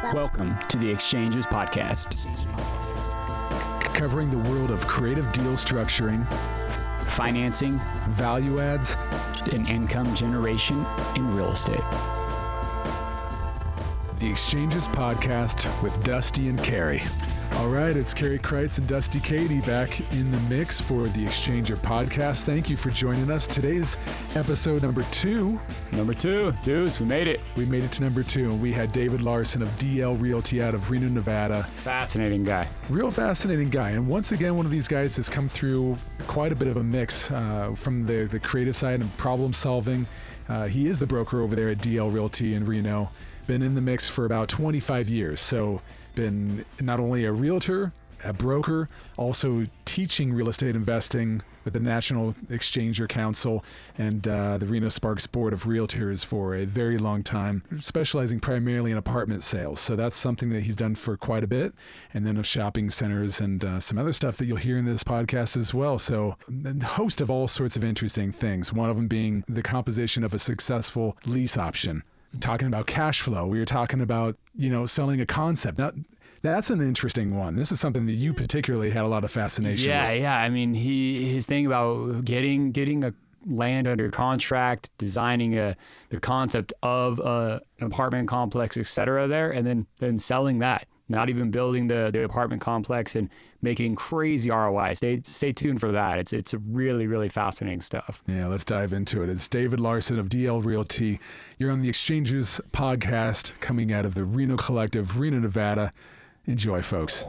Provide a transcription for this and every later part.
Welcome to the Exchangors podcast, covering the world of creative deal structuring, financing, value adds, and income generation in real estate. The Exchangors podcast with Dusty and Cary. All right, it's Cary Crites and Dusty Cady back in the mix for the Exchanger podcast. Thank you for joining us. Today's episode number two. Deuce, we made it. We made it to number 2, and we had David Larson of DL Realty out of Reno, Nevada. Fascinating guy. Real fascinating guy. And once again, one of these guys has come through quite a bit of a mix from the creative side and problem solving. He is the broker over there at DL Realty in Reno. Been in the mix for about 25 years. So been not only a realtor, a broker, also teaching real estate investing with the National Exchanger Council and the Reno Sparks Board of Realtors for a very long time, specializing primarily in apartment sales. So that's something that he's done for quite a bit. And then of shopping centers and some other stuff that you'll hear in this podcast as well. So a host of all sorts of interesting things, one of them being the composition of a successful lease option. Talking about cash flow. We were talking about, selling a concept. Now, that's an interesting one. This is something that you particularly had a lot of fascination with. Yeah. I mean, his thing about getting a land under contract, designing the concept of an apartment complex, et cetera, there, and then selling that. Not even building the apartment complex and making crazy ROI. Stay tuned for that. It's really, really fascinating stuff. Yeah, let's dive into it. It's David Larson of DL Realty. You're on the Exchangers podcast coming out of the Reno Collective, Reno, Nevada. Enjoy, folks.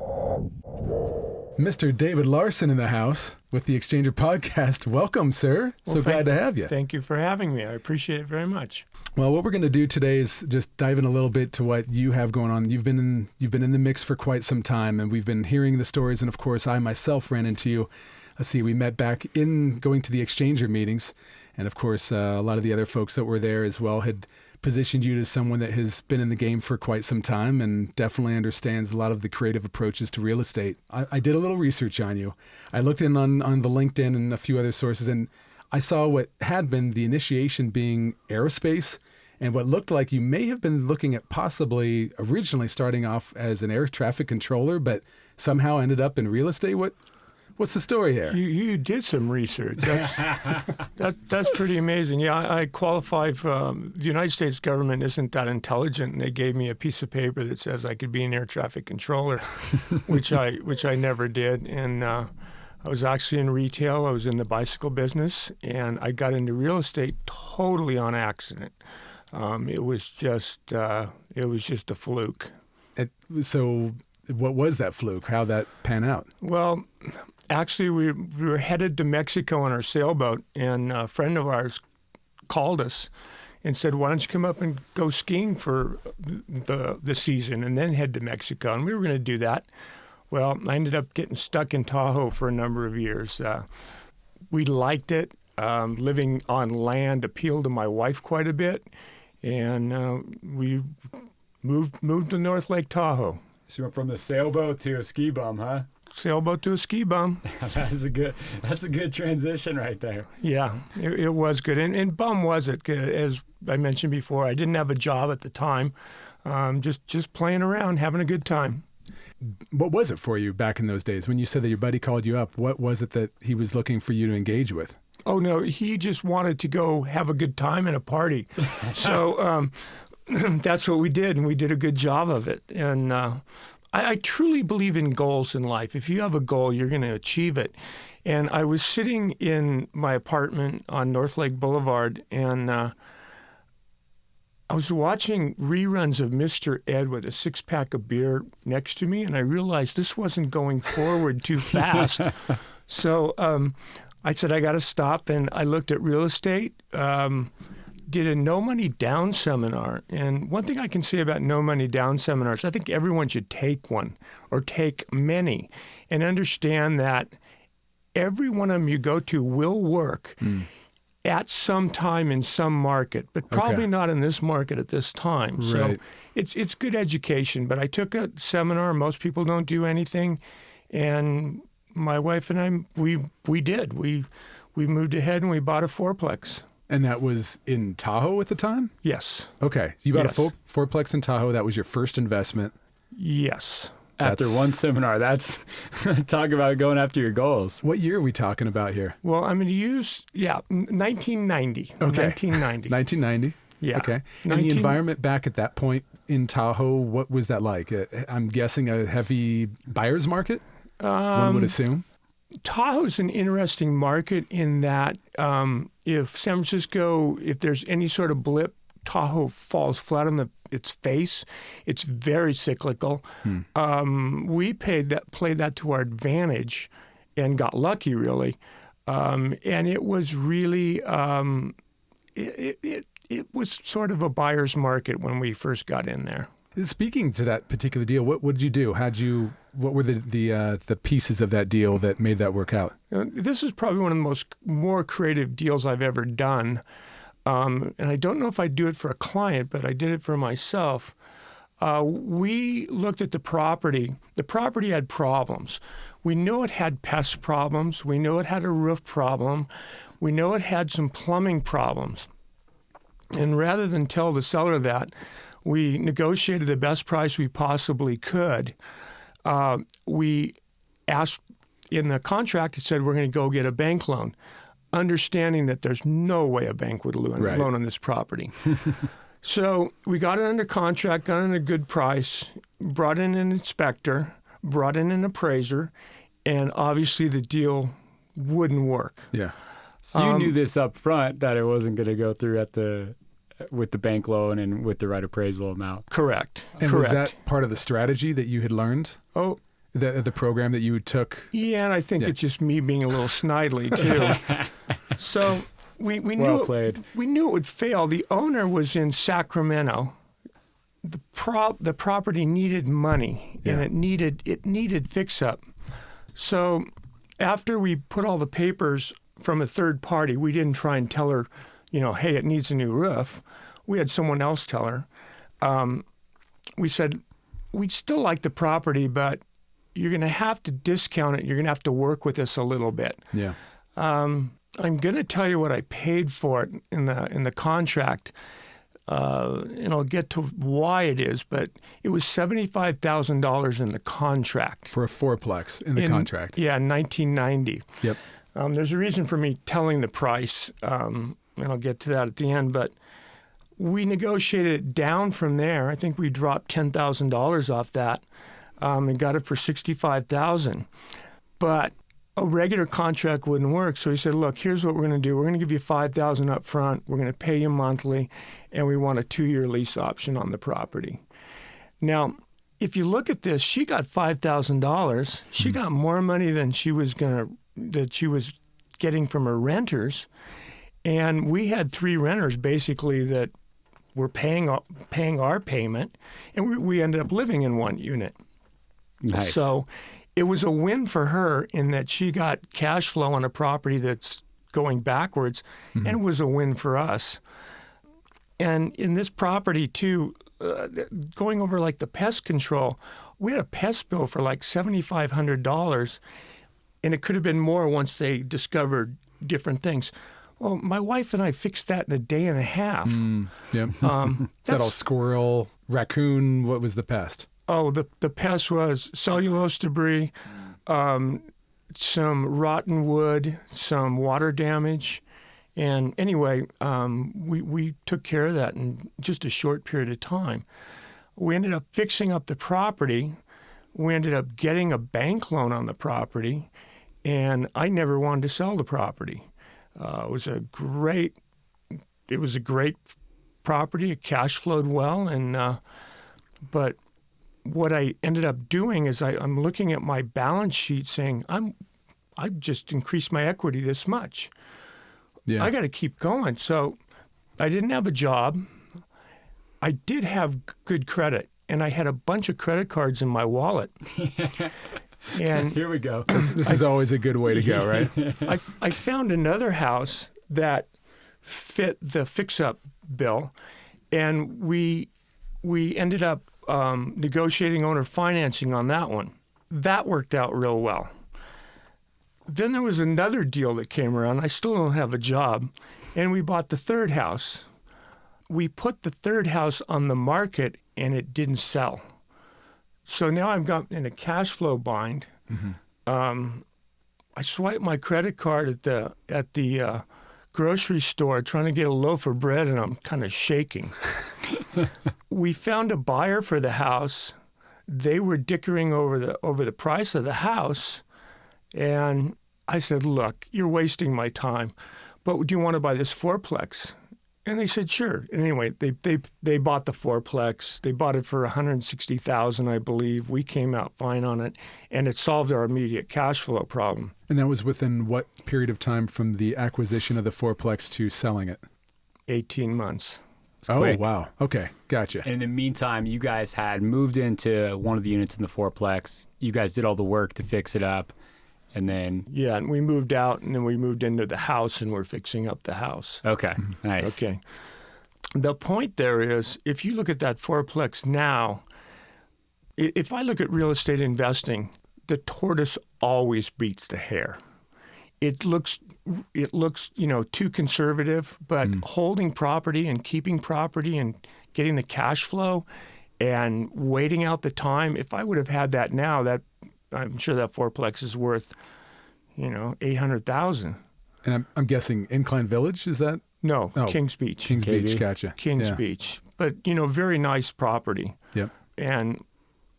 Mr. David Larson in the house with the Exchanger podcast. Welcome, sir. Well, glad to have you. Thank you for having me. I appreciate it very much. Well, what we're going to do today is just dive in a little bit to what you have going on. You've been in the mix for quite some time, and we've been hearing the stories. And of course, I myself ran into you. Let's see, we met back in going to the Exchanger meetings, and of course, a lot of the other folks that were there as well had positioned you as someone that has been in the game for quite some time and definitely understands a lot of the creative approaches to real estate. I did a little research on you. I looked in on the LinkedIn and a few other sources, and I saw what had been the initiation being aerospace, and what looked like you may have been looking at possibly originally starting off as an air traffic controller, but somehow ended up in real estate. What's the story here? You did some research. That's pretty amazing. Yeah, I qualify for the United States government isn't that intelligent, and they gave me a piece of paper that says I could be an air traffic controller, which I never did. And I was actually in retail. I was in the bicycle business, and I got into real estate totally on accident. It was just a fluke. So what was that fluke? How'd that pan out? Well, actually, we were headed to Mexico on our sailboat, and a friend of ours called us and said, "Why don't you come up and go skiing for the season and then head to Mexico?" And we were going to do that. Well, I ended up getting stuck in Tahoe for a number of years. We liked it. Living on land appealed to my wife quite a bit, and we moved to North Lake Tahoe. So you went from the sailboat to a ski bum, huh? Sailboat to a ski bum. That's a good transition right there. Yeah, it was good. And bum was it, as I mentioned before. I didn't have a job at the time, just playing around, having a good time. What was it for you back in those days? When you said that your buddy called you up, what was it that he was looking for you to engage with? Oh, no, he just wanted to go have a good time and a party. So that's what we did, and we did a good job of it. And I truly believe in goals in life. If you have a goal, you're going to achieve it. And I was sitting in my apartment on North Lake Boulevard, and I was watching reruns of Mr. Ed with a six-pack of beer next to me, and I realized this wasn't going forward too fast. So I said, I got to stop, and I looked at real estate, did a no money down seminar. And one thing I can say about no money down seminars, I think everyone should take one or take many and understand that every one of them you go to will work at some time in some market, but probably not in this market at this time. Right. So it's good education. But I took a seminar. Most people don't do anything. And my wife and I, we did. We moved ahead and we bought a fourplex. And that was in Tahoe at the time? Yes. Okay. You bought a Yes. full fourplex in Tahoe. That was your first investment. Yes. After That's- one seminar, that's talk about going after your goals. What year are we talking about here? Well, I'm going to use 1990. Okay. 1990. 1990. Yeah. Okay. And the 19 environment back at that point in Tahoe, what was that like? I'm guessing a heavy buyer's market, one would assume. Tahoe's an interesting market in that if San Francisco, if there's any sort of blip, Tahoe falls flat on its face. It's very cyclical. We played that to our advantage and got lucky, really. And it was really, it was sort of a buyer's market when we first got in there. Speaking to that particular deal, what did you do? What were the pieces of that deal that made that work out? This is probably one of the more creative deals I've ever done. And I don't know if I do it for a client, but I did it for myself. We looked at the property. The property had problems. We know it had pest problems. We know it had a roof problem. We know it had some plumbing problems. And rather than tell the seller that, we negotiated the best price we possibly could. We asked in the contract, it said we're going to go get a bank loan, understanding that there's no way a bank would loan on this property. So we got it under contract, got it at a good price, brought in an inspector, brought in an appraiser, and obviously the deal wouldn't work. Yeah. So you knew this up front that it wasn't going to go through with the bank loan and with the right appraisal amount. Correct. And Correct. was that part of the strategy that you had learned? Oh, The program that you took? yeah, and I think it's just me being a little snidely too. So we Well played. We knew it would fail. The owner was in Sacramento. The property needed money, and it needed fix up. So after we put all the papers from a third party, we didn't try and tell her, hey, it needs a new roof. We had someone else tell her. We said, we'd still like the property, but you're going to have to discount it. You're going to have to work with us a little bit. Yeah. I'm going to tell you what I paid for it in the contract, and I'll get to why it is, but it was $75,000 in the contract. For a fourplex in the contract. Yeah, in 1990. Yep. There's a reason for me telling the price, and I'll get to that at the end, but we negotiated it down from there. I think we dropped $10,000 off that and got it for $65,000. But a regular contract wouldn't work. So he said, look, here's what we're going to do. We're going to give you $5,000 up front. We're going to pay you monthly, and we want a 2-year lease option on the property. Now, if you look at this, she got $5,000. She got more money than she was getting from her renters. And we had 3 renters basically that were paying our payment, and we ended up living in one unit. Nice. So it was a win for her in that she got cash flow on a property that's going backwards, and it was a win for us. And in this property too, going over like the pest control, we had a pest bill for like $7,500, and it could have been more once they discovered different things. Well, my wife and I fixed that in a day and a half. Yep. Is that all squirrel, raccoon? What was the pest? Oh, the pest was cellulose debris, some rotten wood, some water damage. And anyway, we took care of that in just a short period of time. We ended up fixing up the property. We ended up getting a bank loan on the property, and I never wanted to sell the property. It was a great property. It cash flowed well, and but what I ended up doing is I'm looking at my balance sheet saying I just increased my equity this much. Yeah. I got to keep going. So I didn't have a job. I did have good credit, and I had a bunch of credit cards in my wallet. And here we go. This is always a good way to go, right? I found another house that fit the fix-up bill, and we ended up negotiating owner financing on that one. That worked out real well. Then there was another deal that came around. I still don't have a job, And we bought the third house. We put the third house on the market, and it didn't sell. So now I've got in a cash flow bind. I swiped my credit card at the grocery store trying to get a loaf of bread, and I'm kind of shaking. We found a buyer for the house. They were dickering over the price of the house, and I said, "Look, you're wasting my time, but do you want to buy this fourplex?" And they said, "Sure." And anyway, they bought the fourplex. They bought it for $160,000, I believe. We came out fine on it, and it solved our immediate cash flow problem. And that was within what period of time from the acquisition of the fourplex to selling it? 18 months. Oh, quick. wow. Okay, gotcha. And in the meantime, you guys had moved into one of the units in the fourplex. You guys did all the work to fix it up, and then Yeah, and we moved out, and then we moved into the house, and we're fixing up the house. okay, nice. Okay. The point there is, if you look at that fourplex now, if I look at real estate investing, the tortoise always beats the hare. It looks, too conservative, but holding property and keeping property and getting the cash flow and waiting out the time. If I would have had that now, that I'm sure that fourplex is worth, $800,000. And I'm guessing Incline Village, is that? No, Oh, Kings Beach. Kings Cady. Beach, gotcha. Kings Yeah. Beach. But, very nice property. Yep. And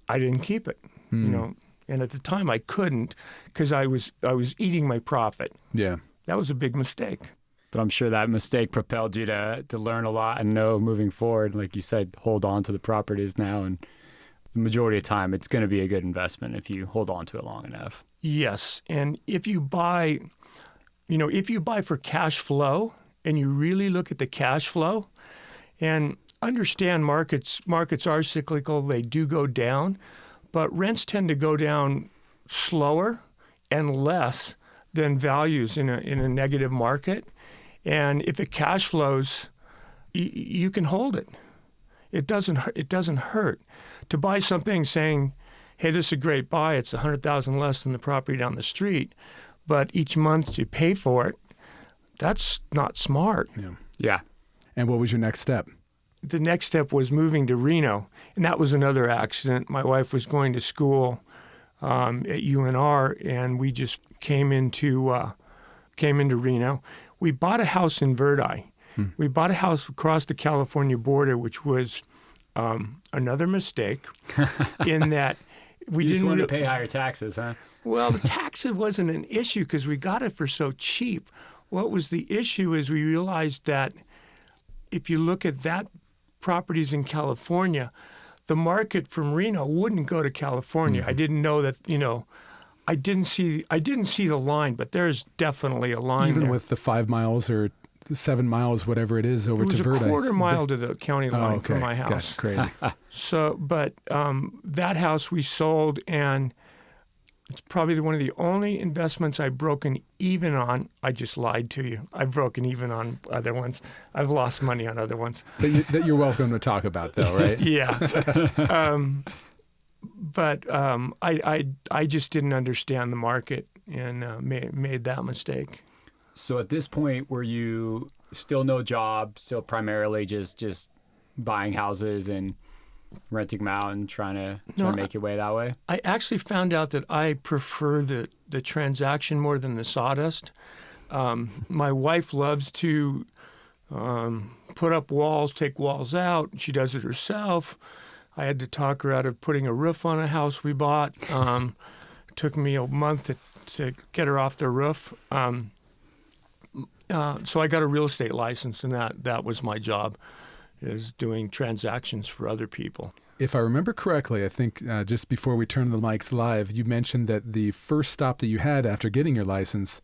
I didn't keep it, And at the time I couldn't because I was eating my profit. Yeah. That was a big mistake. But I'm sure that mistake propelled you to learn a lot and know moving forward, like you said, hold on to the properties now. And the majority of the time, it's going to be a good investment if you hold on to it long enough. Yes. And if you buy for cash flow and you really look at the cash flow and understand markets are cyclical, they do go down, but rents tend to go down slower and less than values in a negative market. And if it cash flows, you can hold it. It doesn't hurt to buy something saying, "Hey, this is a great buy. It's $100,000 less than the property down the street," but each month you pay for it. That's not smart. Yeah. And what was your next step? The next step was moving to Reno, and that was another accident. My wife was going to school at UNR, and we just came into Reno. We bought a house in Verdi. We bought a house across the California border, which was another mistake in that we You just didn't wanted to pay higher taxes, huh? Well, the taxes wasn't an issue because we got it for so cheap. What was the issue is we realized that if you look at that properties in California, the market from Reno wouldn't go to California. I didn't know that, I didn't see the line, but there's definitely a line Even there. with the 5 miles or 7 miles, whatever it is, over It was to Verdi. a quarter mile to the county line okay. from my house. Gotcha. Crazy. So, but that house we sold, and it's probably one of the only investments I've broken even on. I just lied to you. I've broken even on other ones. I've lost money on other ones. that you're welcome to talk about, though, right? Yeah. But I just didn't understand the market and made that mistake. So at this point, were you still no job, still primarily just buying houses and renting them out and trying to make your way that way? I actually found out that I prefer the transaction more than the sawdust. My wife loves to put up walls, take walls out. She does it herself. I had to talk her out of putting a roof on a house we bought. Took me a month to get her off the roof. So I got a real estate license, and that was my job, is doing transactions for other people. If I remember correctly, I think just before we turned the mics live, you mentioned that the first stop that you had after getting your license,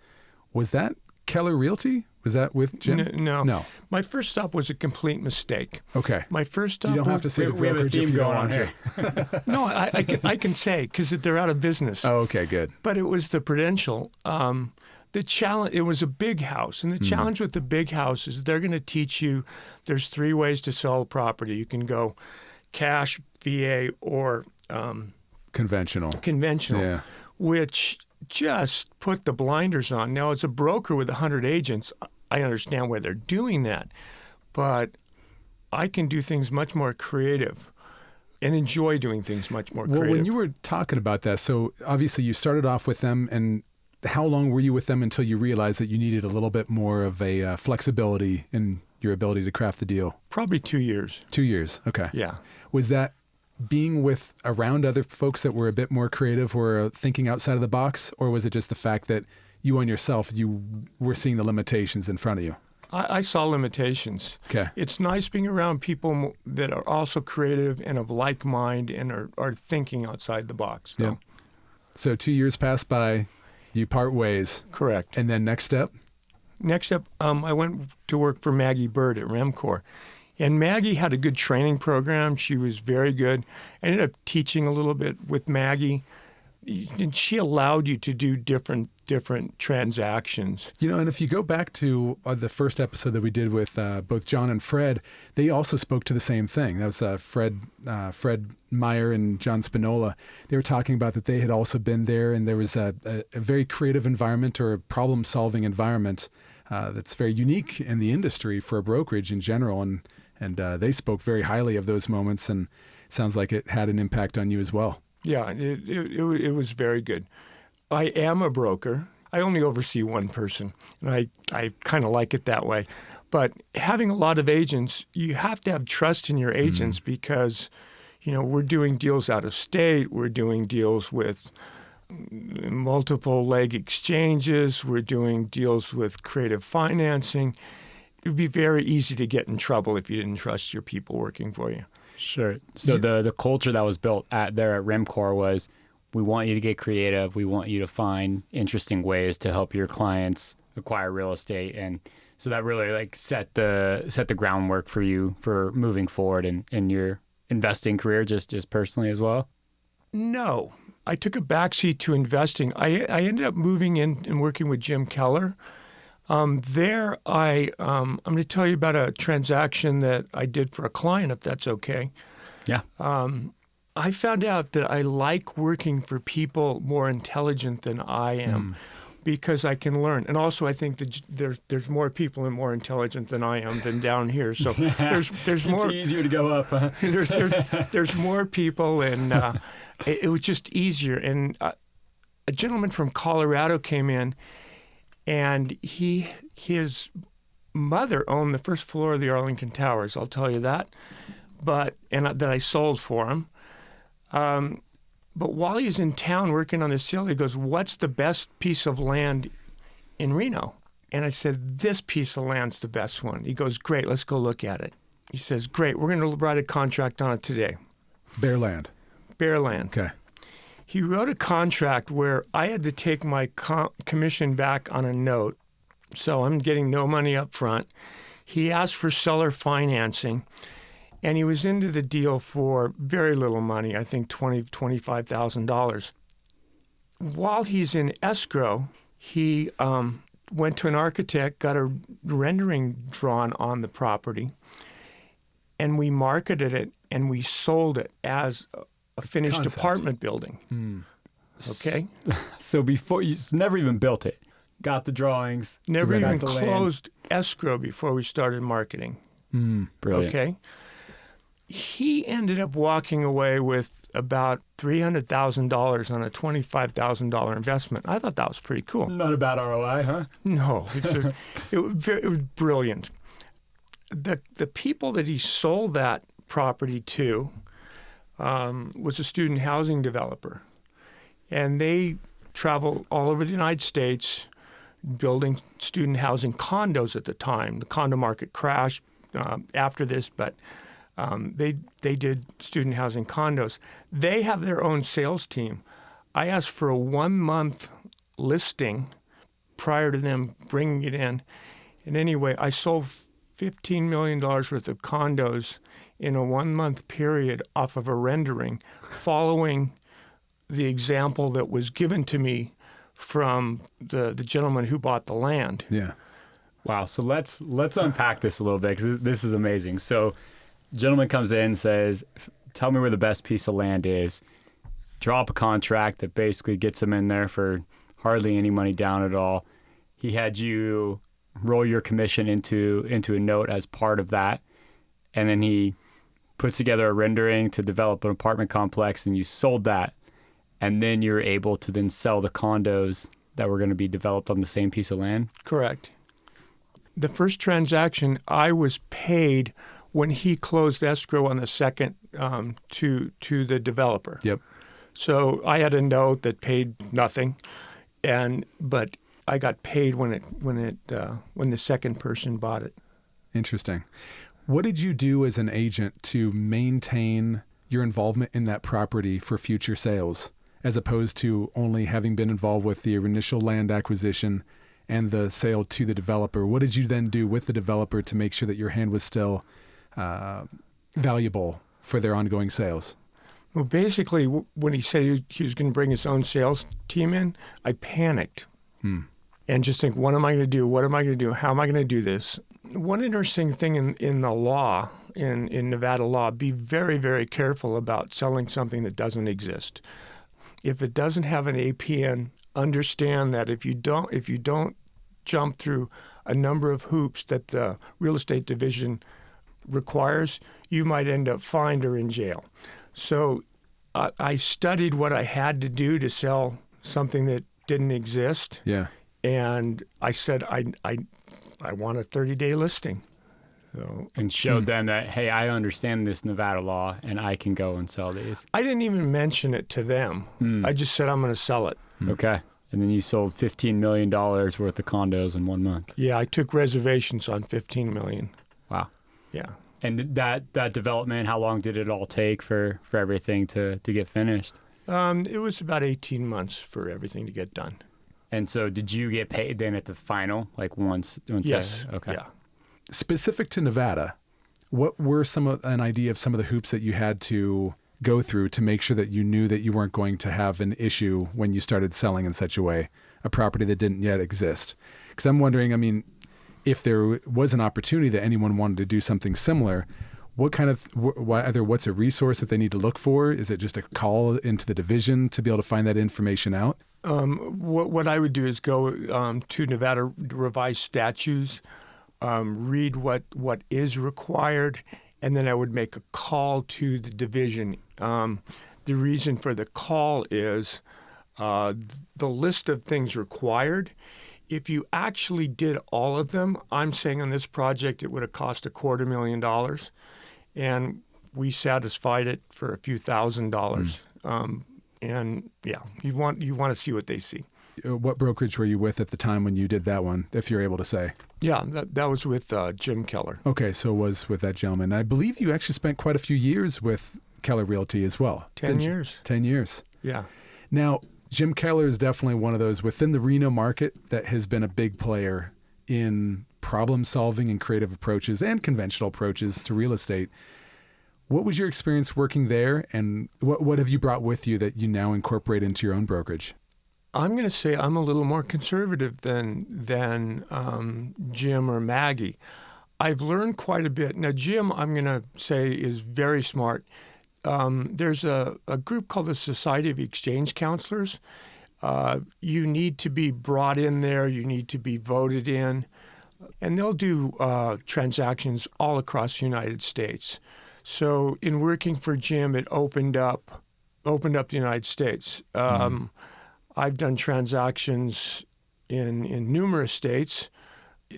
was that Keller Realty? Was that with Jim? No. My first stop was a complete mistake. Okay. My first stop. You don't have to say the we have a brokerage if theme you don't going on want to. No, I can say because they're out of business. Oh, okay, good. But it was the Prudential. The challenge. It was a big house, and the challenge with the big house is they're going to teach you. There's 3 ways to sell a property. You can go cash, VA, or Conventional. Yeah. Which just put the blinders on. Now, as a broker with 100 agents, I understand why they're doing that, but I can do things much more creative and enjoy doing things much more creative. Well, when you were talking about that, so obviously you started off with them, and how long were you with them until you realized that you needed a little bit more of a flexibility in your ability to craft the deal? Probably 2 years. 2 years. Okay. Yeah. Was that being with around other folks that were a bit more creative or thinking outside of the box, or was it just the fact that you on yourself, you were seeing the limitations in front of you? I saw limitations. Okay. It's nice being around people that are also creative and of like mind and are thinking outside the box. Yeah. So 2 years passed by, you part ways. Correct. And then next step? Next up, I went to work for Maggie Bird at Remcor. And Maggie had a good training program. She was very good. I ended up teaching a little bit with Maggie. And she allowed you to do different transactions. You know, and if you go back to the first episode that we did with both John and Fred, they also spoke to the same thing. That was Fred Meyer and John Spinola. They were talking about that they had also been there, and there was a very creative environment or a problem-solving environment that's very unique in the industry for a brokerage in general. And they spoke very highly of those moments, and it sounds like it had an impact on you as well. Yeah, it was very good. I am a broker. I only oversee one person, and I kind of like it that way. But having a lot of agents, you have to have trust in your agents because, we're doing deals out of state. We're doing deals with multiple leg exchanges. We're doing deals with creative financing. It would be very easy to get in trouble if you didn't trust your people working for you. Sure. So the culture that was built there at Remcor was, we want you to get creative. We want you to find interesting ways to help your clients acquire real estate. And so that really set the groundwork for you for moving forward in your investing career, just personally as well. No, I took a backseat to investing. I ended up moving in and working with Jim Keller. I'm going to tell you about a transaction that I did for a client, if that's okay. Yeah. I found out that I like working for people more intelligent than I am because I can learn. And also I think that there's more people and more intelligent than I am than down here. So there's more. It's easier to go up. Huh? There's more people, and it was just easier. And a gentleman from Colorado came in, and his mother owned the first floor of the Arlington Towers. I'll tell you that. That I sold for him. But while he's in town working on the sale, he goes, "What's the best piece of land in Reno?" And I said, "This piece of land's the best one." He goes, "Great, let's go look at it." He says, "Great, we're going to write a contract on it today." Bare land. Bare land. Okay. He wrote a contract where I had to take my commission back on a note, so I'm getting no money up front. He asked for seller financing, and he was into the deal for very little money, I think $25,000. While he's in escrow, he went to an architect, got a rendering drawn on the property, and we marketed it, and we sold it as a finished Concept. Apartment building. Okay? So before you never even built it, got the drawings, Never got even the land. closed escrow before we started marketing. Brilliant. Okay? He ended up walking away with about $300,000 on a $25,000 investment. I thought that was pretty cool. Not a bad ROI, huh? No, it was brilliant. The people that he sold that property to was a student housing developer. And they travel all over the United States building student housing condos at the time. The condo market crashed after this, but they did student housing condos. They have their own sales team. I asked for a 1-month listing prior to them bringing it in. And anyway, I sold $15 million worth of condos in a 1-month period off of a rendering, following the example that was given to me from the gentleman who bought the land. Yeah. Wow. So let's unpack this a little bit, because this is amazing. So gentleman comes in, says, "Tell me where the best piece of land is." Draw up a contract that basically gets him in there for hardly any money down at all. He had you roll your commission into a note as part of that, and then he puts together a rendering to develop an apartment complex, and you sold that, and then you're able to then sell the condos that were going to be developed on the same piece of land? Correct. The first transaction, I was paid when he closed escrow on the second to the developer. Yep. So I had a note that paid nothing, but I got paid when the second person bought it. Interesting. What did you do as an agent to maintain your involvement in that property for future sales, as opposed to only having been involved with the initial land acquisition and the sale to the developer? What did you then do with the developer to make sure that your hand was still valuable for their ongoing sales? Well, basically, when he said he was going to bring his own sales team in, I panicked and just think, what am I going to do? What am I going to do? How am I going to do this? One interesting thing in the law, in Nevada law, be very, very careful about selling something that doesn't exist. If it doesn't have an APN, understand that if you don't jump through a number of hoops that the real estate division requires, you might end up fined or in jail. So I studied what I had to do to sell something that didn't exist. Yeah. And I said, I want a 30-day listing. So, And showed them that, hey, I understand this Nevada law and I can go and sell these. I didn't even mention it to them. I just said, I'm going to sell it. Okay. And then you sold $15 million worth of condos in 1 month. Yeah, I took reservations on $15 million. Wow. Yeah. And that development, how long did it all take for everything to get finished? It was about 18 months for everything to get done. And so did you get paid then at the final, like once? Yes. Okay. Yeah. Specific to Nevada, what were an idea of some of the hoops that you had to go through to make sure that you knew that you weren't going to have an issue when you started selling in such a way, a property that didn't yet exist? Because I'm wondering, I mean, if there was an opportunity that anyone wanted to do something similar, what kind of, what's a resource that they need to look for? Is it just a call into the division to be able to find that information out? What I would do is go to Nevada revised statutes, read what is required, and then I would make a call to the division. The reason for the call is the list of things required. If you actually did all of them, I'm saying on this project it would have cost $250,000, and we satisfied it for a few $1,000s. And yeah, you want to see what they see. What brokerage were you with at the time when you did that one, if you're able to say? Yeah, that was with Jim Keller. Okay, so it was with that gentleman. I believe you actually spent quite a few years with Keller Realty as well. 10 years. 10 years. Yeah. Now, Jim Keller is definitely one of those within the Reno market that has been a big player in problem solving and creative approaches and conventional approaches to real estate. What was your experience working there, and what have you brought with you that you now incorporate into your own brokerage? I'm going to say I'm a little more conservative than Jim or Maggie. I've learned quite a bit. Now, Jim, I'm going to say, is very smart. There's a group called the Society of Exchange Counselors. You need to be brought in there. You need to be voted in. And they'll do transactions all across the United States. So in working for Jim, it opened up the United States. I've done transactions in numerous states.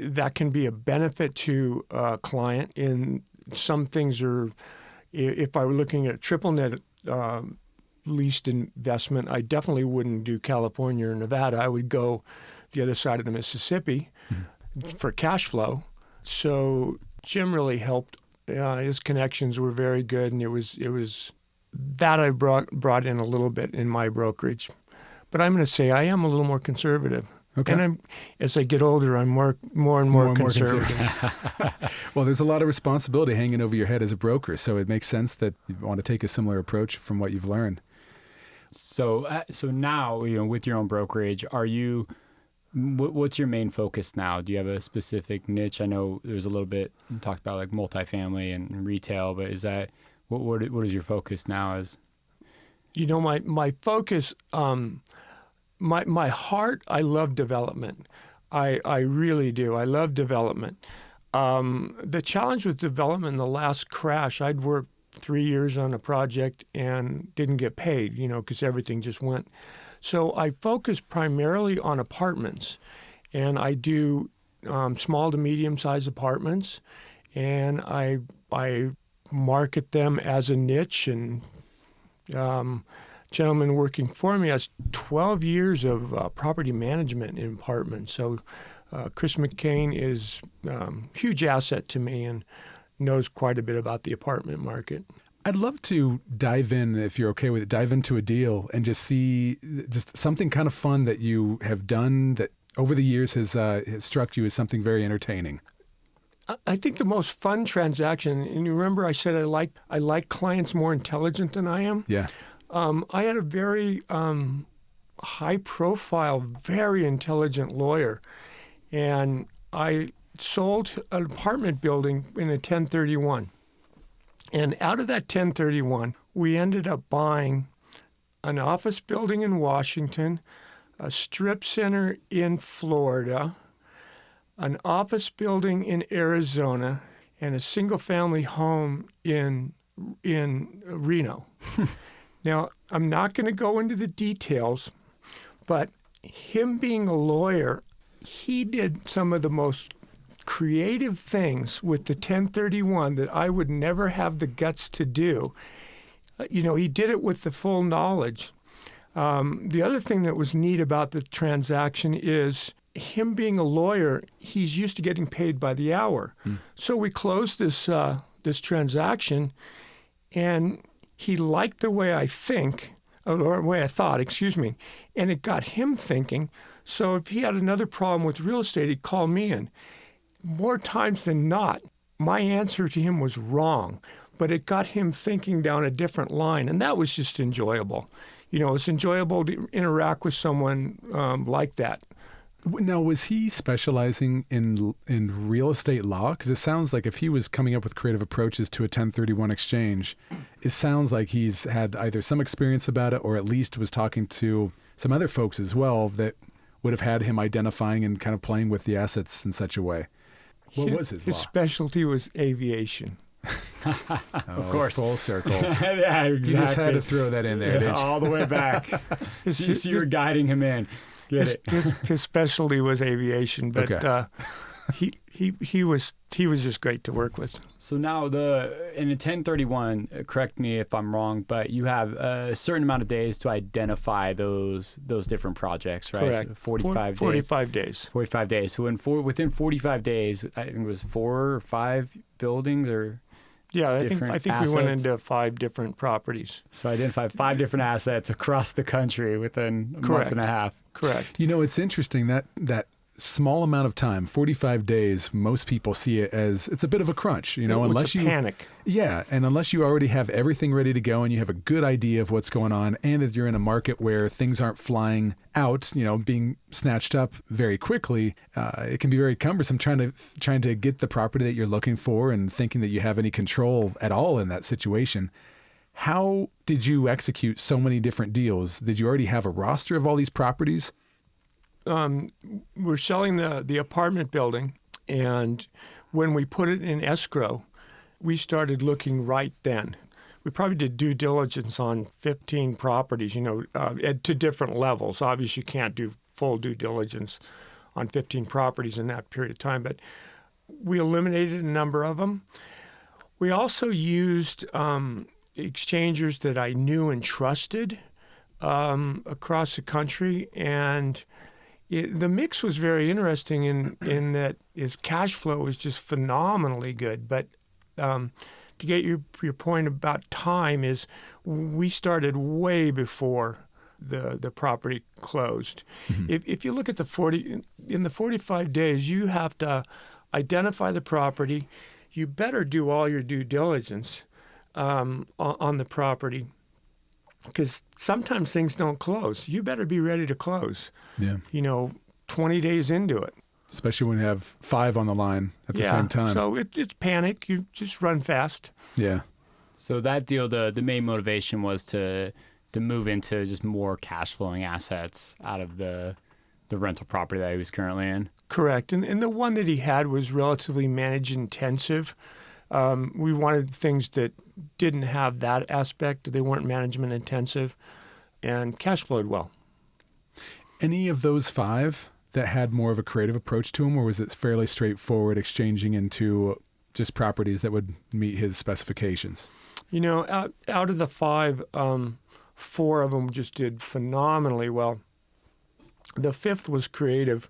That can be a benefit to a client. In some things are, if I were looking at a triple net leased investment, I definitely wouldn't do California or Nevada. I would go the other side of the Mississippi for cash flow. So Jim really helped. His connections were very good, and it was that I brought in a little bit in my brokerage. But I'm going to say I am a little more conservative. Okay. And as I get older, I'm more and more conservative. Well, there's a lot of responsibility hanging over your head as a broker, so it makes sense that you want to take a similar approach from what you've learned. So now, with your own brokerage, what's your main focus now? Do you have a specific niche? I know there's a little bit talked about like multifamily and retail, but is that what is your focus now? As my focus, my heart, I love development. I really do. I love development. The challenge with development in the last crash, I'd worked 3 years on a project and didn't get paid, because everything just went. So I focus primarily on apartments, and I do small to medium-sized apartments, and I market them as a niche. And gentleman working for me has 12 years of property management in apartments. So Chris McCain is a huge asset to me and knows quite a bit about the apartment market. I'd love to dive in, if you're okay with it, dive into a deal and just see just something kind of fun that you have done that over the years has struck you as something very entertaining. I think the most fun transaction, and you remember I said I like clients more intelligent than I am? Yeah. I had a very high-profile, very intelligent lawyer, and I sold an apartment building in a 1031. And out of that 1031, we ended up buying an office building in Washington, a strip center in Florida, an office building in Arizona, and a single-family home in Reno. Now, I'm not going to go into the details, but him being a lawyer, he did some of the most creative things with the 1031 that I would never have the guts to do. He did it with the full knowledge. The other thing that was neat about the transaction is him being a lawyer, he's used to getting paid by the hour. So we closed this transaction, and he liked the way I think, or the way I thought, and it got him thinking. So if he had another problem with real estate, he'd call me in. More times than not, my answer to him was wrong, but it got him thinking down a different line, and that was just enjoyable. It's enjoyable to interact with someone like that. Now, was he specializing in real estate law? Because it sounds like if he was coming up with creative approaches to a 1031 exchange, it sounds like he's had either some experience about it or at least was talking to some other folks as well that would have had him identifying and kind of playing with the assets in such a way. What was his law? His specialty was aviation. Of course. Full circle. Yeah, exactly. You just had to throw that in there, didn't you? All the way back. You were guiding him in. His specialty was aviation, but Okay. he was just great to work with. So now in a 1031, correct me if I'm wrong, but you have a certain amount of days to identify those different projects, right? Correct. So 45 days. 45 days. 45 days. So within 45 days, I think it was 4 or 5 buildings or Yeah, I think assets. we went into 5 different properties. So identify 5 different assets across the country within a month and a half. Correct. It's interesting that small amount of time, 45 days, most people see it as it's a bit of a crunch, unless it's a you panic. Yeah, and unless you already have everything ready to go and you have a good idea of what's going on and that you're in a market where things aren't flying out, being snatched up very quickly, it can be very cumbersome trying to get the property that you're looking for and thinking that you have any control at all in that situation. How did you execute so many different deals? Did you already have a roster of all these properties? We're selling the apartment building, and when we put it in escrow, we started looking right then. We probably did due diligence on 15 properties, to different levels. Obviously, you can't do full due diligence on 15 properties in that period of time, but we eliminated a number of them. We also used exchangers that I knew and trusted across the country, and the mix was very interesting in that his cash flow was just phenomenally good. But to get your point about time is we started way before the property closed. Mm-hmm. If you look at the 45 days, you have to identify the property. You better do all your due diligence on the property, because sometimes things don't close. You better be ready to close. Yeah. 20 days into it. Especially when you have 5 on the line at the same time. So it's panic. You just run fast. Yeah. So that deal, the main motivation was to move into just more cash flowing assets out of the rental property that he was currently in. Correct. And the one that he had was relatively manage intensive. We wanted things that didn't have that aspect. They weren't management intensive and cash flowed well. Any of those 5 that had more of a creative approach to them, or was it fairly straightforward exchanging into just properties that would meet his specifications? Out of the 5, 4 of them just did phenomenally well. The 5th was creative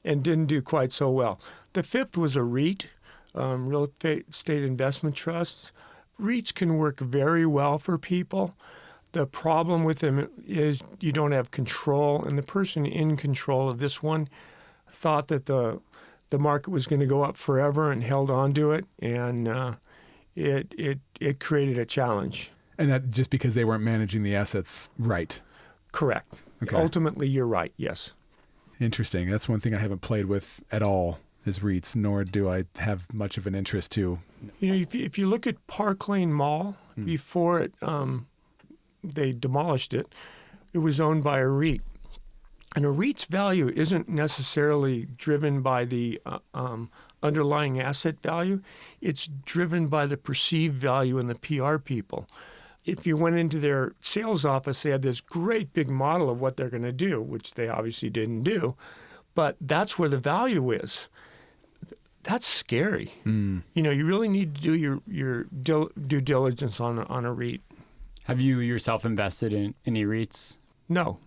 and didn't do quite so well. The 5th was a REIT, real estate investment trusts. REITs can work very well for people. The problem with them is you don't have control, and the person in control of this one thought that the market was going to go up forever and held on to it, and it created a challenge. And that just because they weren't managing the assets right? Correct. Okay. Ultimately, you're right, yes. Interesting. That's one thing I haven't played with at all is REITs, nor do I have much of an interest to. If you look at Park Lane Mall, before they demolished it, it was owned by a REIT. And a REIT's value isn't necessarily driven by the underlying asset value. It's driven by the perceived value and the PR people. If you went into their sales office, they had this great big model of what they're going to do, which they obviously didn't do. But that's where the value is. That's scary. You really need to do your due diligence on a REIT. Have you yourself invested in any REITs? No.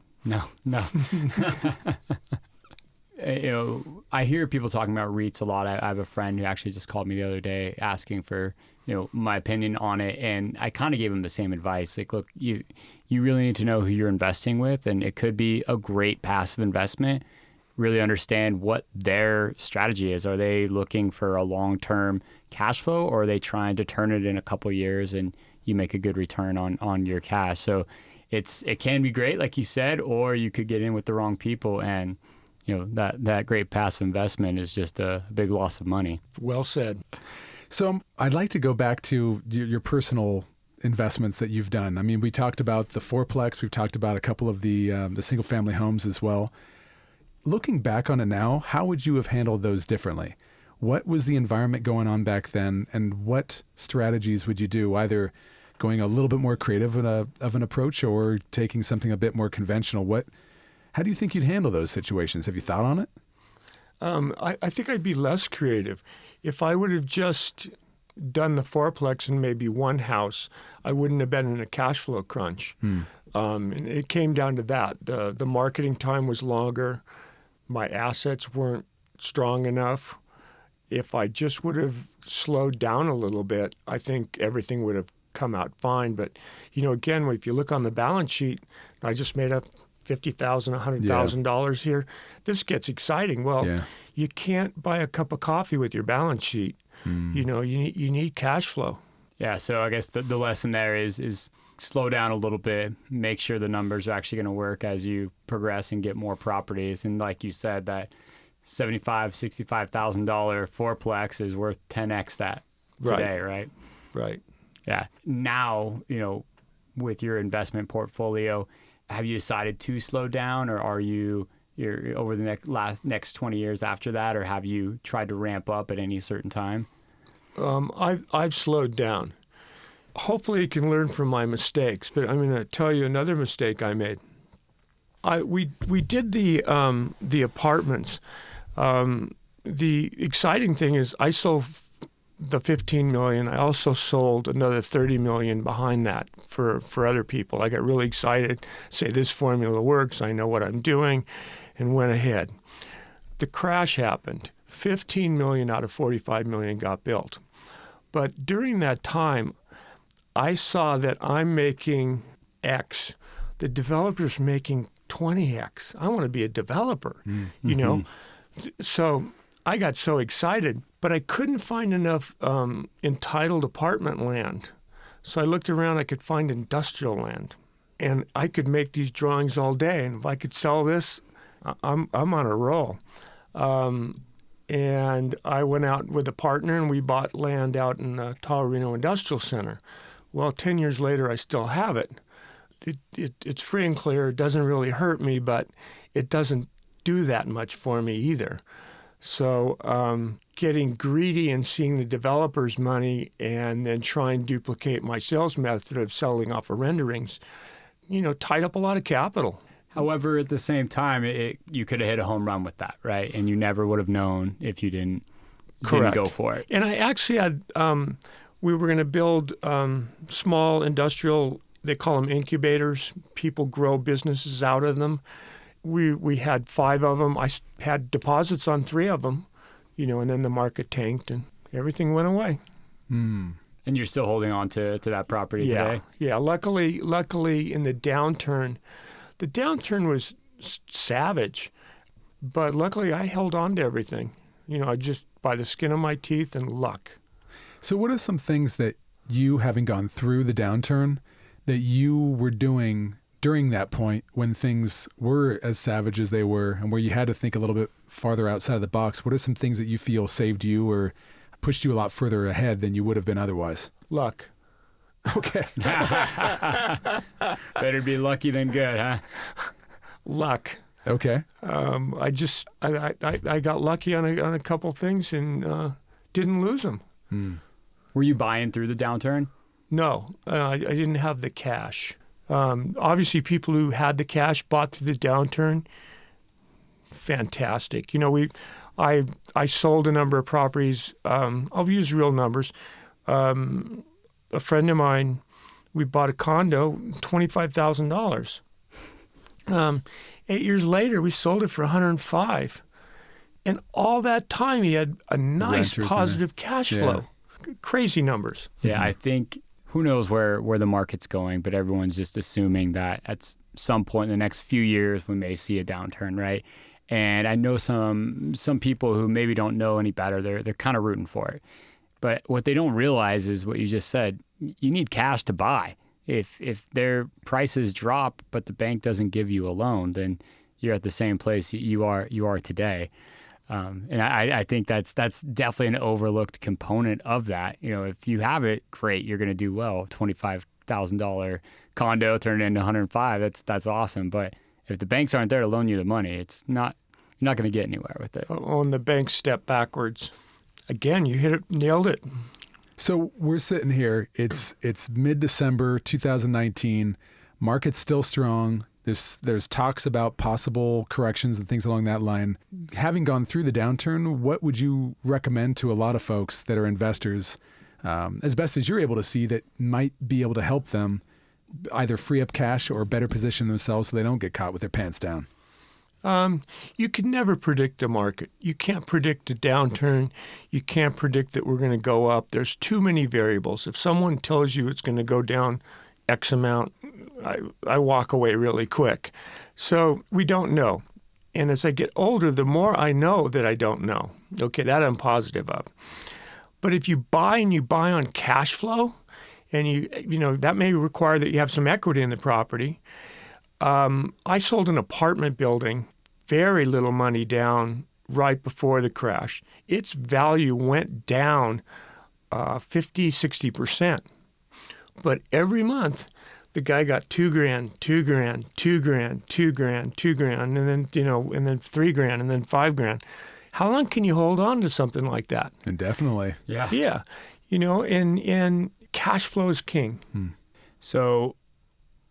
I hear people talking about REITs a lot. I have a friend who actually just called me the other day asking for, my opinion on it. And I kind of gave him the same advice. Like, look, you really need to know who you're investing with. And it could be a great passive investment. Really understand what their strategy is. Are they looking for a long-term cash flow, or are they trying to turn it in a couple of years and you make a good return on your cash? So it can be great, like you said, or you could get in with the wrong people and that great passive investment is just a big loss of money. Well said. So I'd like to go back to your personal investments that you've done. I mean, we talked about the fourplex. We've talked about a couple of the single family homes as well. Looking back on it now, how would you have handled those differently? What was the environment going on back then, and what strategies would you do, either going a little bit more creative of an approach or taking something a bit more conventional? How do you think you'd handle those situations? Have you thought on it? I think I'd be less creative. If I would have just done the fourplex in maybe one house, I wouldn't have been in a cash flow crunch. And it came down to that. The marketing time was longer. My assets weren't strong enough. If I just would have slowed down a little bit, I think everything would have come out fine. But, again, if you look on the balance sheet, I just made up $50,000, $100,000 here. This gets exciting. Well, you can't buy a cup of coffee with your balance sheet. You need cash flow. Yeah, so I guess the lesson there is slow down a little bit, make sure the numbers are actually going to work as you progress and get more properties. And like you said, that $75,000, $65,000 fourplex is worth 10x that today, right? Right. Yeah. Now, with your investment portfolio, have you decided to slow down, or are you're over the next 20 years after that, or have you tried to ramp up at any certain time? I've slowed down. Hopefully you can learn from my mistakes, but I'm going to tell you another mistake I made. We did the apartments. The exciting thing is I sold the $15 million. I also sold another $30 million behind that for other people. I got really excited, say this formula works, I know what I'm doing, and went ahead. The crash happened. $15 million out of $45 million got built. But during that time, I saw that I'm making X. The developer's making 20X. I want to be a developer, So I got so excited, but I couldn't find enough entitled apartment land. So I looked around, I could find industrial land. And I could make these drawings all day. And if I could sell this, I'm on a roll. And I went out with a partner and we bought land out in the Reno Industrial Center. Well, 10 years later, I still have it. It's free and clear. It doesn't really hurt me, but it doesn't do that much for me either. So getting greedy and seeing the developer's money and then trying to duplicate my sales method of selling off of renderings, tied up a lot of capital. However, at the same time, you could have hit a home run with that, right? And you never would have known if you didn't go for it. And I actually had, we were going to build small industrial, they call them incubators. People grow businesses out of them. We had 5 of them. I had deposits on 3 of them, and then the market tanked and everything went away. And you're still holding on to that property today? Yeah. Luckily, in the downturn was savage, but luckily I held on to everything, I just by the skin of my teeth and luck. So what are some things that you, having gone through the downturn, that you were doing during that point when things were as savage as they were and where you had to think a little bit farther outside of the box? What are some things that you feel saved you or pushed you a lot further ahead than you would have been otherwise? Luck. Okay. Better be lucky than good, huh? Luck. Okay. I got lucky on a couple things and didn't lose them. Were you buying through the downturn? No, I didn't have the cash. Obviously, people who had the cash bought through the downturn. Fantastic. I sold a number of properties. I'll use real numbers. A friend of mine, we bought a condo, $25,000. 8 years later, we sold it for $105,000. And all that time, he had a nice positive cash flow. Crazy numbers. Yeah, I think who knows where the market's going, but everyone's just assuming that at some point in the next few years we may see a downturn, right? And I know some people who maybe don't know any better. They're kind of rooting for it. But what they don't realize is what you just said. You need cash to buy. If their prices drop, but the bank doesn't give you a loan, then you're at the same place you are today. And I think that's definitely an overlooked component of that. If you have it, great, you're going to do well. $25,000 condo turned into $105,000. That's awesome. But if the banks aren't there to loan you the money, you're not going to get anywhere with it. On the bank step backwards. Again, you hit it, nailed it. So we're sitting here. It's mid-December 2019. Market's still strong. There's talks about possible corrections and things along that line. Having gone through the downturn, what would you recommend to a lot of folks that are investors, as best as you're able to see, that might be able to help them either free up cash or better position themselves so they don't get caught with their pants down? You can never predict the market. You can't predict a downturn. You can't predict that we're going to go up. There's too many variables. If someone tells you it's going to go down X amount, I walk away really quick. So we don't know. And as I get older, the more I know that I don't know. Okay, that I'm positive of. But if you buy on cash flow, and that may require that you have some equity in the property. I sold an apartment building, very little money down right before the crash. Its value went down 50, 60%. But every month, the guy got $2,000, $2,000, $2,000, $2,000, $2,000, and then and then $3,000, and then $5,000. How long can you hold on to something like that? Indefinitely. Yeah. Yeah. And cash flow is king. So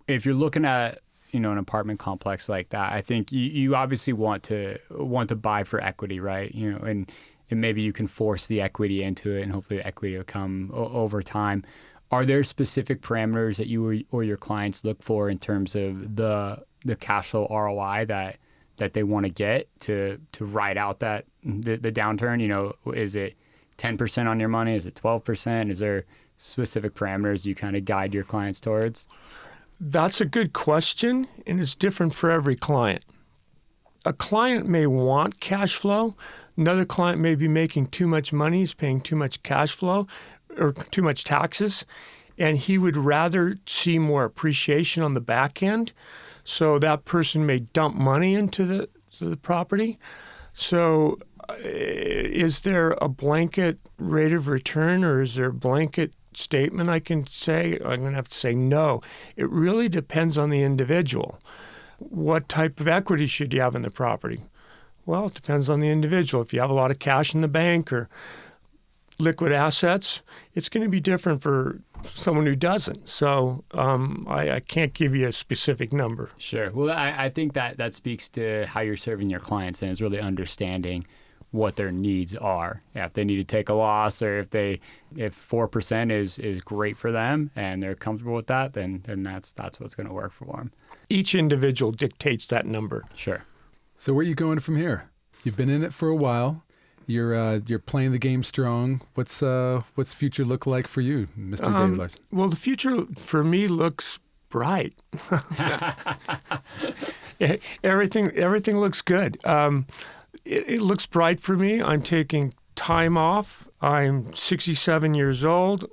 if you're looking at an apartment complex like that, I think you obviously want to buy for equity, right? And maybe you can force the equity into it, and hopefully the equity will come over time. Are there specific parameters that you or your clients look for in terms of the cash flow ROI that they want to get to ride out the downturn? Is it 10% on your money? Is it 12%? Is there specific parameters you kind of guide your clients towards? That's a good question, and it's different for every client. A client may want cash flow. Another client may be making too much money, he's paying too much cash flow or too much taxes, and he would rather see more appreciation on the back end. So that person may dump money into the property. So is there a blanket rate of return, or is there a blanket statement I can say? I'm going to have to say no. It really depends on the individual. What type of equity should you have in the property? Well, it depends on the individual. If you have a lot of cash in the bank or liquid assets, it's going to be different for someone who doesn't. So I can't give you a specific number. Sure. Well, I think that speaks to how you're serving your clients, and is really understanding what their needs are. Yeah, if they need to take a loss, or if 4% is great for them and they're comfortable with that, then that's what's going to work for them. Each individual dictates that number. Sure. So where are you going from here? You've been in it for a while. You're playing the game strong. What's future look like for you, Mr. David Larson? Well, the future for me looks bright. Everything looks good. It looks bright for me. I'm taking time off. I'm 67 years old.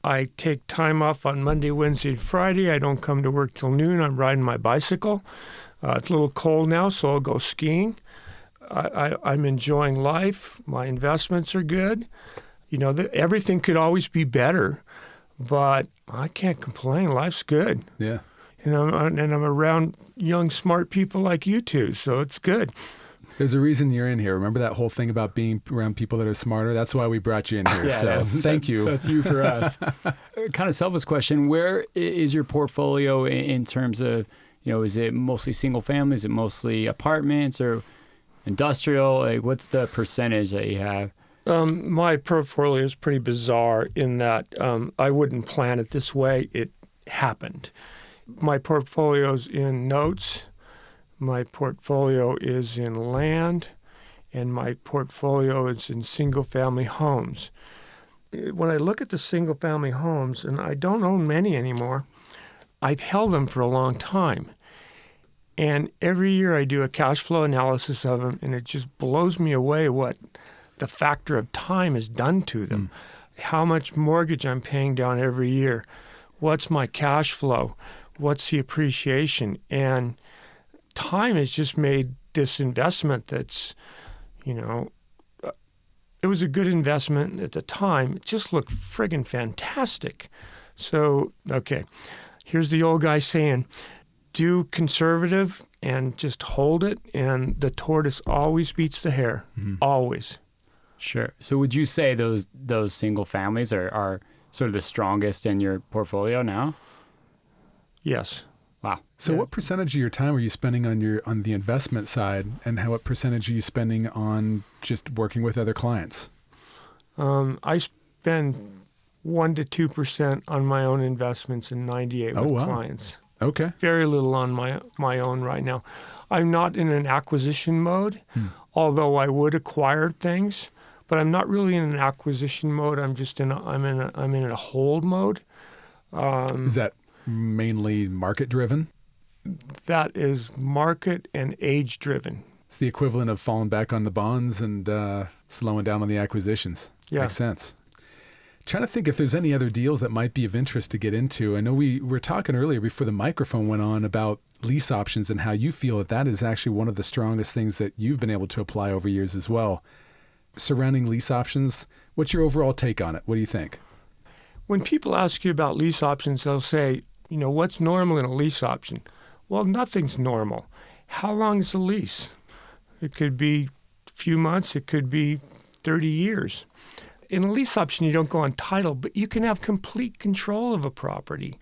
I take time off on Monday, Wednesday, and Friday. I don't come to work till noon. I'm riding my bicycle. It's a little cold now, so I'll go skiing. I'm enjoying life. My investments are good. Everything could always be better, but I can't complain. Life's good. Yeah. And I'm around young, smart people like you two, so it's good. There's a reason you're in here. Remember that whole thing about being around people that are smarter? That's why we brought you in here. So thank you. That's you for us. Kind of selfish question. Where is your portfolio in terms of, is it mostly single family? Is it mostly apartments or industrial? Like, what's the percentage that you have? My portfolio is pretty bizarre in that I wouldn't plan it this way. It happened. My portfolio's in notes. My portfolio is in land, and my portfolio is in single-family homes. When I look at the single-family homes, and I don't own many anymore, I've held them for a long time. And every year I do a cash flow analysis of them, and it just blows me away what the factor of time has done to them. How much mortgage I'm paying down every year. What's my cash flow? What's the appreciation? And time has just made this investment that's, it was a good investment at the time. It just looked friggin' fantastic. So, okay, here's the old guy saying, do conservative and just hold it, and the tortoise always beats the hare, always. Sure. So would you say those single families are sort of the strongest in your portfolio now? Yes. Wow. So what percentage of your time are you spending on the investment side, and what percentage are you spending on just working with other clients? I spend 1% to 2% on my own investments and 98% with clients. Okay. Very little on my own right now. I'm not in an acquisition mode, although I would acquire things, but I'm not really in an acquisition mode. I'm just in a hold mode. Is that mainly market driven? That is market and age driven. It's the equivalent of falling back on the bonds and slowing down on the acquisitions. Yeah. Makes sense. Trying to think if there's any other deals that might be of interest to get into. I know we were talking earlier before the microphone went on about lease options and how you feel that is actually one of the strongest things that you've been able to apply over years as well. Surrounding lease options, what's your overall take on it? What do you think? When people ask you about lease options, they'll say, what's normal in a lease option? Well, nothing's normal. How long is a lease? It could be a few months. It could be 30 years. In a lease option, you don't go on title, but you can have complete control of a property.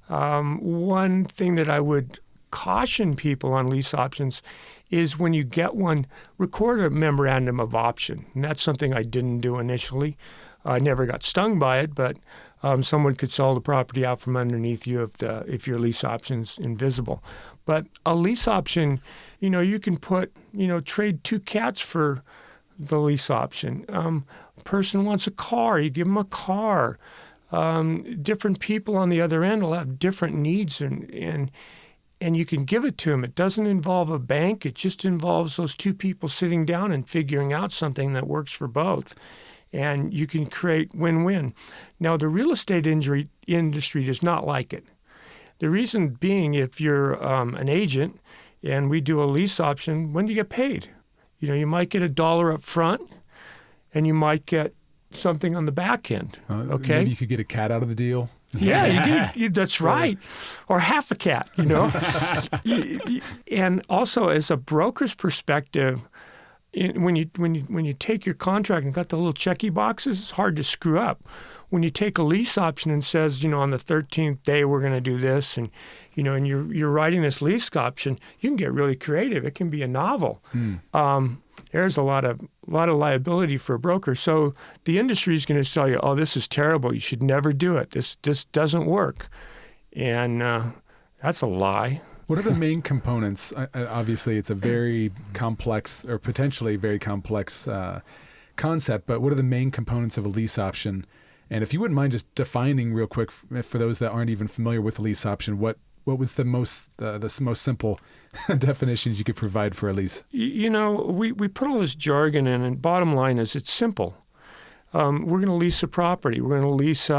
One thing that I would caution people on lease options is when you get one, record a memorandum of option. And that's something I didn't do initially. I never got stung by it, but someone could sell the property out from underneath you if your lease option's invisible. But a lease option, you can trade 2 cats for the lease option. Person wants a car, you give them a car. Different people on the other end will have different needs, and you can give it to them. It doesn't involve a bank. It just involves those 2 people sitting down and figuring out something that works for both. And you can create win-win. Now, the real estate industry does not like it. The reason being, if you're an agent and we do a lease option, when do you get paid? You might get $1 up front, and you might get something on the back end. Okay, Maybe you could get a cat out of the deal. Yeah, that's right. Or half a cat, And also, as a broker's perspective, when you take your contract and got the little checky boxes, it's hard to screw up. When you take a lease option and says, on the 13th day we're going to do this, and and you're writing this lease option, you can get really creative. It can be a novel. There's a lot of liability for a broker. So the industry is going to tell you, oh, this is terrible. You should never do it. This doesn't work. And that's a lie. What are the main components? Obviously, it's a very complex or potentially very complex concept, but what are the main components of a lease option? And if you wouldn't mind just defining real quick for those that aren't even familiar with a lease option, what was the most simple definitions you could provide for a lease? We put all this jargon in, and bottom line is it's simple. We're going to lease a property. We're going to lease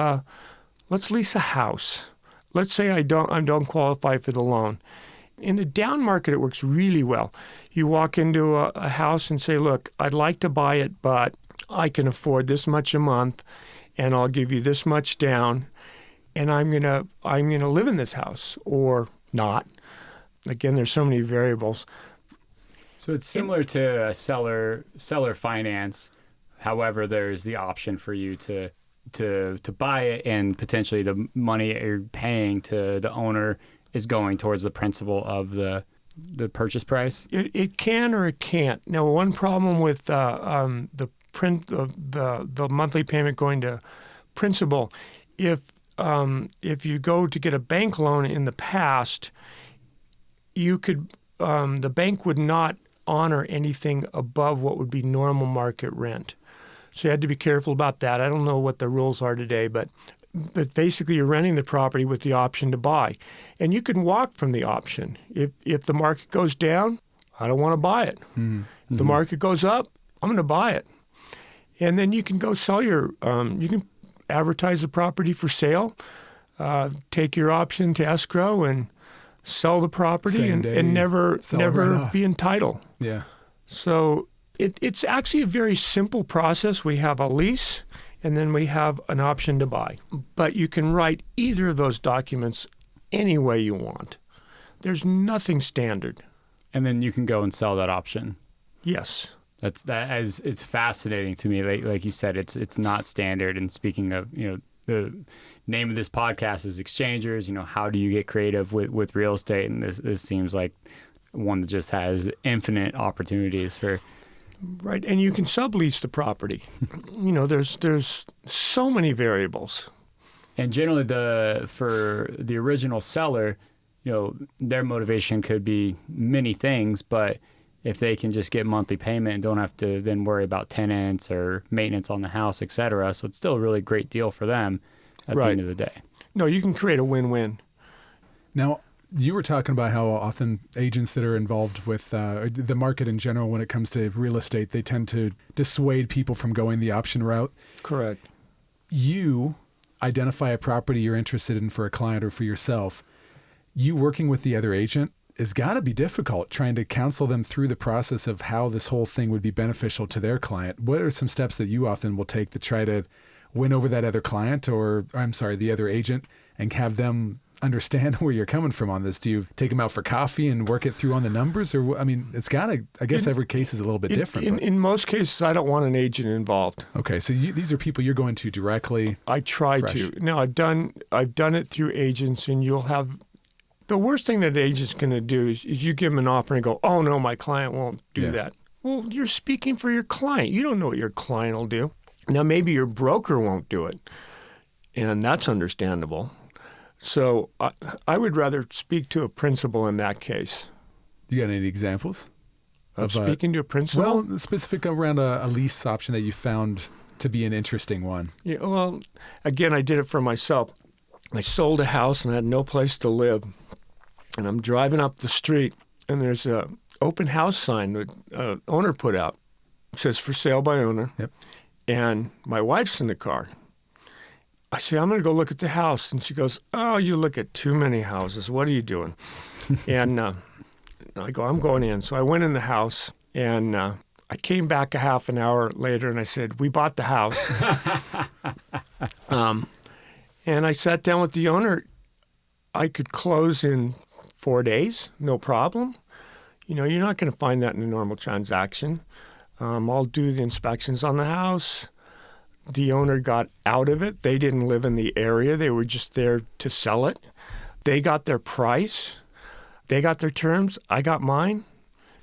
let's lease a house. Let's say I don't qualify for the loan. In the down market, it works really well. You walk into a house and say, look, I'd like to buy it, but I can afford this much a month, and I'll give you this much down, and I'm gonna live in this house or not. Again, there's so many variables. So it's similar to a seller finance. However, there's the option for you to buy it, and potentially the money you're paying to the owner is going towards the principal of the purchase price. It can or it can't. Now, one problem with the monthly payment going to principal, if you go to get a bank loan in the past, you could the bank would not honor anything above what would be normal market rent. So you had to be careful about that. I don't know what the rules are today, but basically you're renting the property with the option to buy. And you can walk from the option. If the market goes down, I don't want to buy it. Mm-hmm. If the market goes up, I'm going to buy it. And then you can go sell you can advertise the property for sale, take your option to escrow and sell the property and never be entitled. Yeah. So it's actually a very simple process. We have a lease, and then we have an option to buy. But you can write either of those documents any way you want. There's nothing standard. And then you can go and sell that option. Yes. It's fascinating to me. Like you said, it's not standard. And speaking of, the name of this podcast is Exchangors. How do you get creative with real estate? And this seems like one that just has infinite opportunities for. Right, and you can sublease the property. There's so many variables. And generally, for the original seller, their motivation could be many things, but if they can just get monthly payment and don't have to then worry about tenants or maintenance on the house, et cetera, so it's still a really great deal for them at the end of the day. No, you can create a win-win. Now, you were talking about how often agents that are involved with the market in general when it comes to real estate, they tend to dissuade people from going the option route. Correct. You identify a property you're interested in for a client or for yourself. You working with the other agent has got to be difficult, trying to counsel them through the process of how this whole thing would be beneficial to their client. What are some steps that you often will take to try to win over that other client the other agent, and have them understand where you're coming from on this? Do you take them out for coffee and work it through on the numbers? Or, it's got to, I guess every case is a little bit different. In most cases, I don't want an agent involved. Okay, so these are people you're going to directly. I try to. Now, I've done it through agents, and you'll have, the worst thing that an agent's going to do is you give them an offer and go, oh no, my client won't do that. Well, you're speaking for your client. You don't know what your client will do. Now, maybe your broker won't do it, and that's understandable. So I would rather speak to a principal in that case. You got any examples? Of speaking to a principal? Well, specific around a lease option that you found to be an interesting one. Yeah, well, again, I did it for myself. I sold a house and I had no place to live. And I'm driving up the street, and there's a open house sign that owner put out. It says, for sale by owner. Yep. And my wife's in the car. I say, I'm going to go look at the house. And she goes, oh, you look at too many houses. What are you doing? And I go, I'm going in. So I went in the house, and I came back a half an hour later, and I said, we bought the house. And I sat down with the owner. I could close in 4 days, no problem. You're not going to find that in a normal transaction. I'll do the inspections on the house. The owner got out of it. They didn't live in the area. They were just there to sell it. They got their price. They got their terms. I got mine.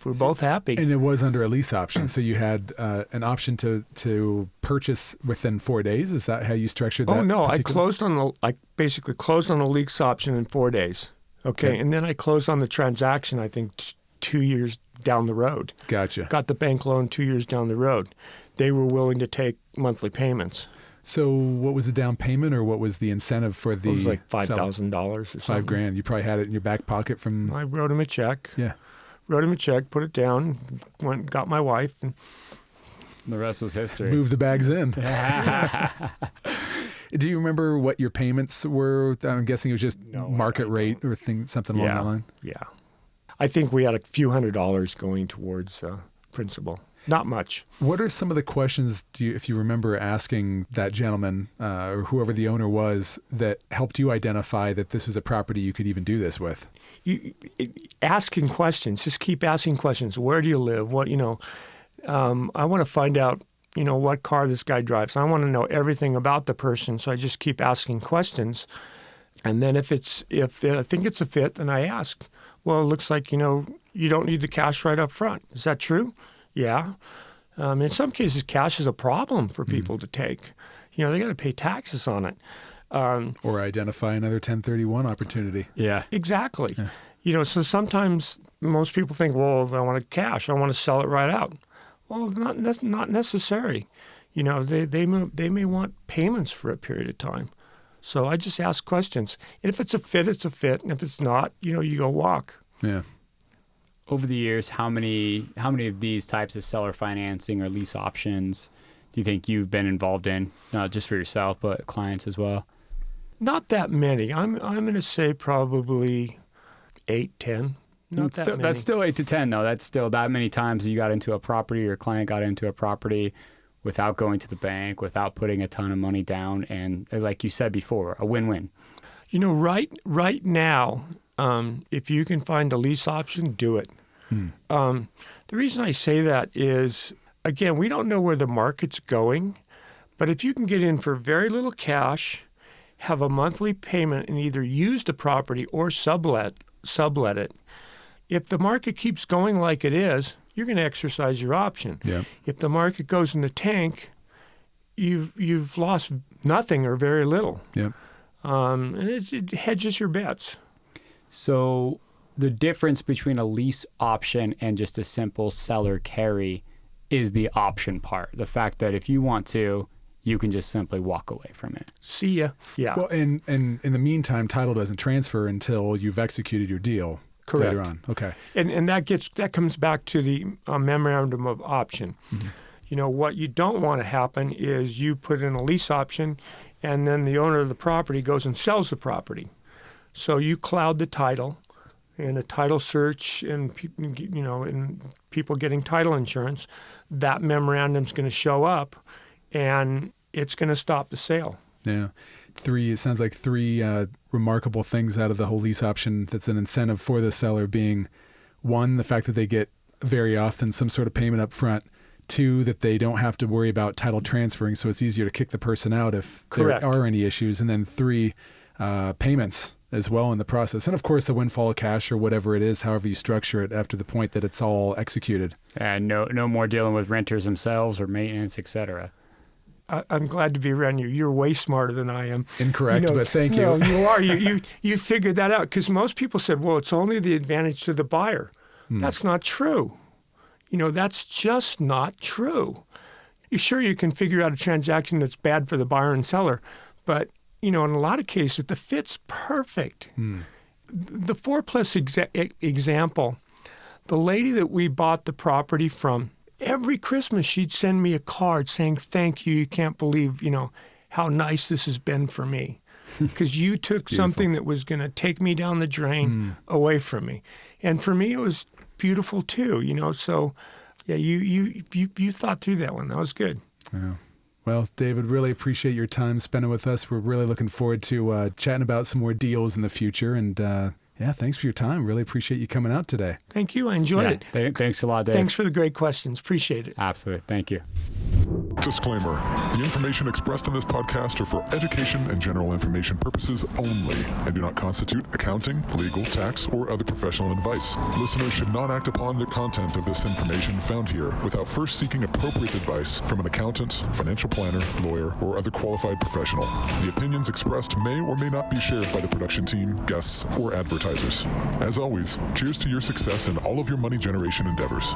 We're both happy. And it was under a lease option. So you had an option to purchase within 4 days. Is that how you structured that? Oh, no. I basically closed on the lease option in 4 days. Okay. And then I closed on the transaction, I think, 2 years down the road. Gotcha. Got the bank loan 2 years down the road. They were willing to take monthly payments. So what was the down payment, or what was the incentive for the? It was like $5,000 or something. $5,000. You probably had it in your back pocket from. I wrote him a check. Yeah. Wrote him a check, put it down, went, got my wife. And the rest was history. Moved the bags in. Do you remember what your payments were? I'm guessing it was just market rate or something along that line. Yeah. I think we had a few $100s going towards principal. Not much. What are some of the questions, if you remember asking that gentleman or whoever the owner was, that helped you identify that this was a property you could even do this with? Asking questions. Just keep asking questions. Where do you live? What, I want to find out, what car this guy drives. I want to know everything about the person. So I just keep asking questions. And then if I think it's a fit, then I ask, well, it looks like, you don't need the cash right up front. Is that true? Yeah. In some cases, cash is a problem for people to take. They got to pay taxes on it. Or identify another 1031 opportunity. Yeah. Exactly. Yeah. So sometimes most people think, well, I want cash. I want to sell it right out. Well, not necessary. They may want payments for a period of time. So I just ask questions. And if it's a fit, it's a fit. And if it's not, you go walk. Yeah. Over the years, how many of these types of seller financing or lease options do you think you've been involved in, not just for yourself, but clients as well? Not that many. I'm going to say probably 8, 10. Not that many. That's still 8 to 10, though. That's still that many times you got into a property, your client got into a property without going to the bank, without putting a ton of money down, and like you said before, a win-win. Right now, if you can find a lease option, do it. The reason I say that is, again, we don't know where the market's going, but if you can get in for very little cash, have a monthly payment, and either use the property or sublet it, if the market keeps going like it is, you're going to exercise your option. Yeah. If the market goes in the tank, you've lost nothing or very little. Yeah. And it hedges your bets. So the difference between a lease option and just a simple seller carry is the option part. The fact that if you want to, you can just simply walk away from it. See ya. Yeah. Well, and in the meantime, title doesn't transfer until you've executed your deal. Correct. Later on. Okay. And that comes back to the memorandum of option. Mm-hmm. What you don't want to happen is you put in a lease option, and then the owner of the property goes and sells the property. So you cloud the title, and a title search, and and people getting title insurance. That memorandum's going to show up, and it's going to stop the sale. Yeah. It sounds like three remarkable things out of the whole lease option that's an incentive for the seller being, one, the fact that they get very often some sort of payment up front. Two, that they don't have to worry about title transferring, so it's easier to kick the person out if Correct. there are any issues. And then three, payments as well in the process. And of course, the windfall of cash or whatever it is, however you structure it after the point that it's all executed. And no more dealing with renters themselves or maintenance, etc. I'm glad to be around you. You're way smarter than I am. Incorrect, but thank you. No, you are. You figured that out, because most people said, well, it's only the advantage to the buyer. That's not true. That's just not true. Sure, you can figure out a transaction that's bad for the buyer and seller, but, in a lot of cases, the fit's perfect. The 4+ example, the lady that we bought the property from, every Christmas, she'd send me a card saying, thank you. You can't believe, how nice this has been for me. Because you took something that was going to take me down the drain away from me. And for me, it was beautiful too, So, yeah, you thought through that one. That was good. Yeah. Well, David, really appreciate your time spending with us. We're really looking forward to chatting about some more deals in the future. And yeah, thanks for your time. Really appreciate you coming out today. Thank you. I enjoyed it. Thanks a lot, Dave. Thanks for the great questions. Appreciate it. Absolutely. Thank you. Disclaimer. The information expressed in this podcast are for education and general information purposes only and do not constitute accounting, legal, tax, or other professional advice. Listeners should not act upon the content of this information found here without first seeking appropriate advice from an accountant, financial planner, lawyer, or other qualified professional. The opinions expressed may or may not be shared by the production team, guests, or advertisers. As always, cheers to your success in all of your money generation endeavors.